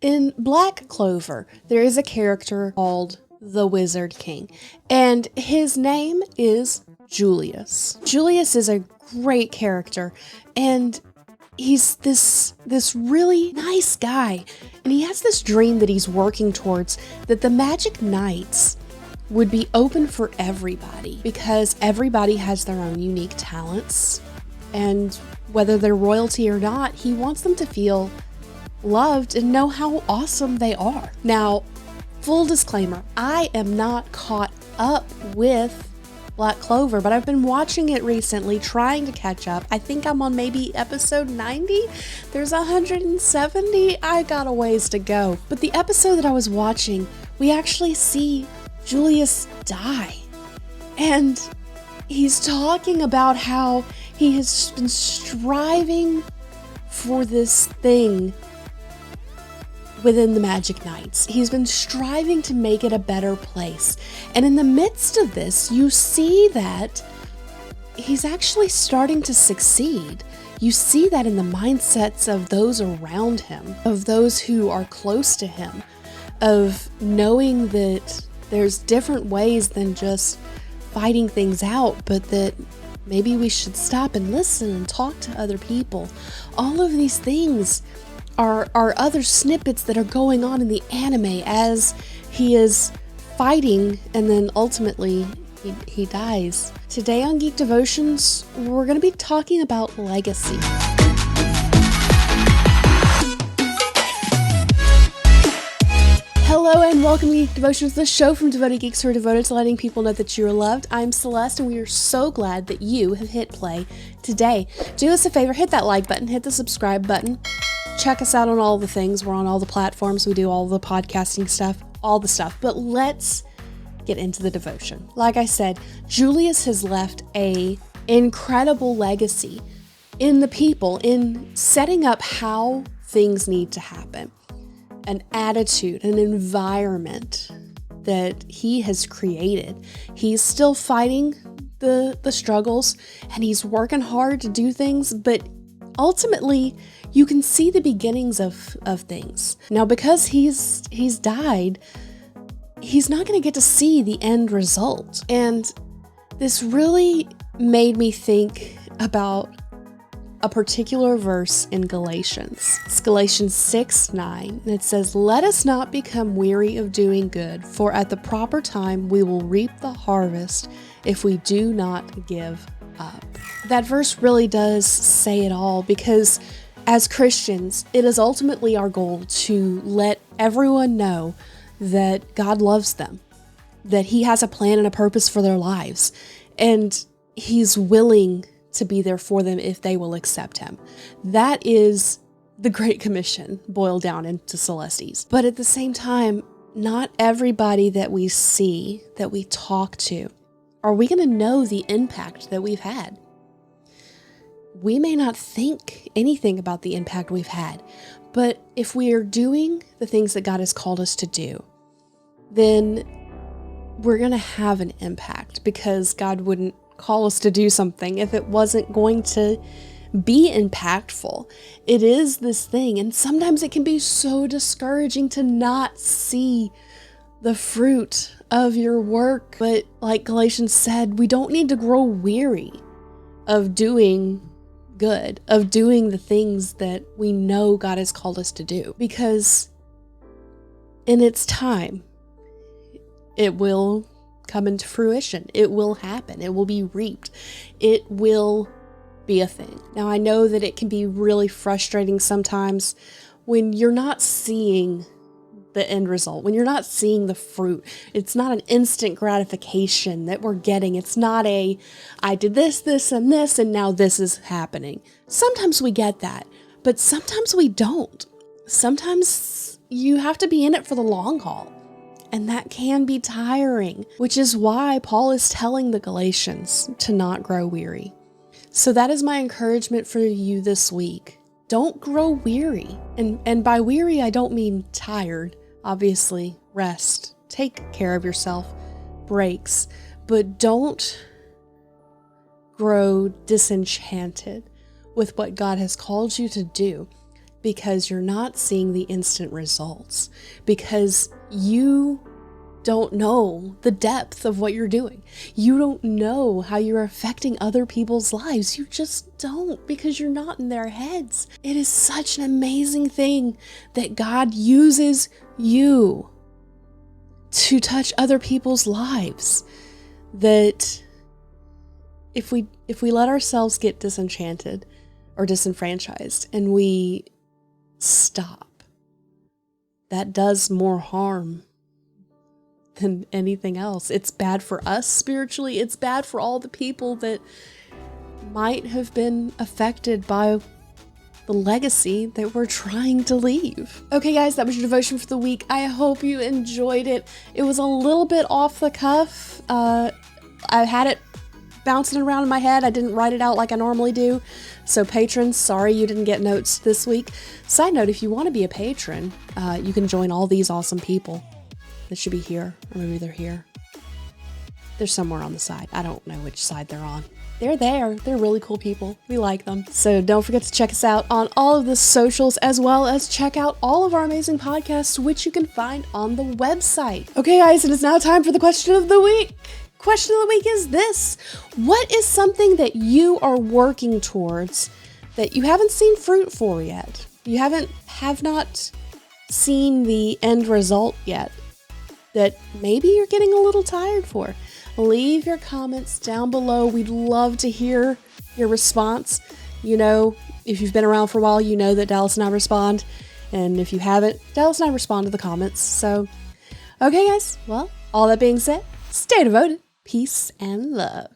In Black Clover, there is a character called the Wizard King, and his name is Julius. Julius is a great character, and he's this really nice guy, and he has this dream that he's working towards, that the Magic Knights would be open for everybody, because everybody has their own unique talents, and whether they're royalty or not, he wants them to feel loved and know how awesome they are. Now, full disclaimer, I am not caught up with Black Clover, but I've been watching it recently, trying to catch up. I think I'm on maybe episode 90. There's 170. I got a ways to go. But the episode that I was watching, we actually see Julius die. And he's talking about how he has been striving for this thing within the Magic Knights. He's been striving to make it a better place. And in the midst of this, you see that he's actually starting to succeed. You see that in the mindsets of those around him, of those who are close to him, of knowing that there's different ways than just fighting things out, but that maybe we should stop and listen and talk to other people. All of these things are other snippets that are going on in the anime as he is fighting, and then ultimately he dies. Today on Geek Devotions, we're going to be talking about legacy. Hello and welcome to Geek Devotions, the show from devoted geeks who are devoted to letting people know that you are loved. I'm Celeste, and we are so glad that you have hit play today. Do us a favor, hit that like button, hit the subscribe button. Check us out on all the things. We're on all the platforms. We do all the podcasting stuff, all the stuff. But let's get into the devotion. Like I said, Julius has left an incredible legacy in the people, in setting up how things need to happen. An attitude, an environment that he has created. He's still fighting the struggles, and he's working hard to do things, but ultimately, you can see the beginnings of things. Now, because he's died, he's not going to get to see the end result. And this really made me think about a particular verse in Galatians. It's Galatians 6:9, and it says, "Let us not become weary of doing good, for at the proper time we will reap the harvest if we do not give up." That verse really does say it all, because as Christians, it is ultimately our goal to let everyone know that God loves them, that He has a plan and a purpose for their lives, and He's willing to be there for them if they will accept Him. That is the Great Commission boiled down into Celestes. But at the same time, not everybody that we see, that we talk to, are we going to know the impact that we've had. We may not think anything about the impact we've had, but if we are doing the things that God has called us to do, then we're going to have an impact, because God wouldn't call us to do something if it wasn't going to be impactful. It is this thing, and sometimes it can be so discouraging to not see the fruit of your work. But like Galatians said, we don't need to grow weary of doing good, of doing the things that we know God has called us to do, because in its time, it will come into fruition. It will happen. It will be reaped. It will be a thing. Now, I know that it can be really frustrating sometimes when you're not seeing the end result, when you're not seeing the fruit. It's not an instant gratification that we're getting. It's not I did this, and this, and now this is happening. Sometimes we get that, but sometimes we don't. Sometimes you have to be in it for the long haul, and that can be tiring, which is why Paul is telling the Galatians to not grow weary. So that is my encouragement for you this week. Don't grow weary. And by weary, I don't mean tired. Obviously, rest. Take care of yourself. Breaks. But don't grow disenchanted with what God has called you to do. because you're not seeing the instant results, because you don't know the depth of what you're doing. You don't know how you're affecting other people's lives. You just don't, because you're not in their heads. It is such an amazing thing that God uses you to touch other people's lives, that if we let ourselves get disenchanted or disenfranchised and we stop, that does more harm than anything else. It's bad for us spiritually. It's bad for all the people that might have been affected by the legacy that we're trying to leave. Okay, guys, that was your devotion for the week. I hope you enjoyed it. It was a little bit off the cuff. I had it bouncing around in my head. I didn't write it out like I normally do. So patrons, sorry you didn't get notes this week. Side note, if you want to be a patron, you can join all these awesome people. That should be here, or maybe they're here. They're somewhere on the side. I don't know which side they're on. They're there. They're really cool people. We like them. So don't forget to check us out on all of the socials, as well as check out all of our amazing podcasts, which you can find on the website. Okay, guys, it is now time for the question of the week. Question of the week is this: what is something that you are working towards that you haven't seen fruit for yet? You have not seen the end result yet, that maybe you're getting a little tired for? Leave your comments down below. We'd love to hear your response. You know, if you've been around for a while, you know that Dallas and I respond. And if you haven't, Dallas and I respond to the comments. So, okay, guys. Well, all that being said, stay devoted. Peace and love.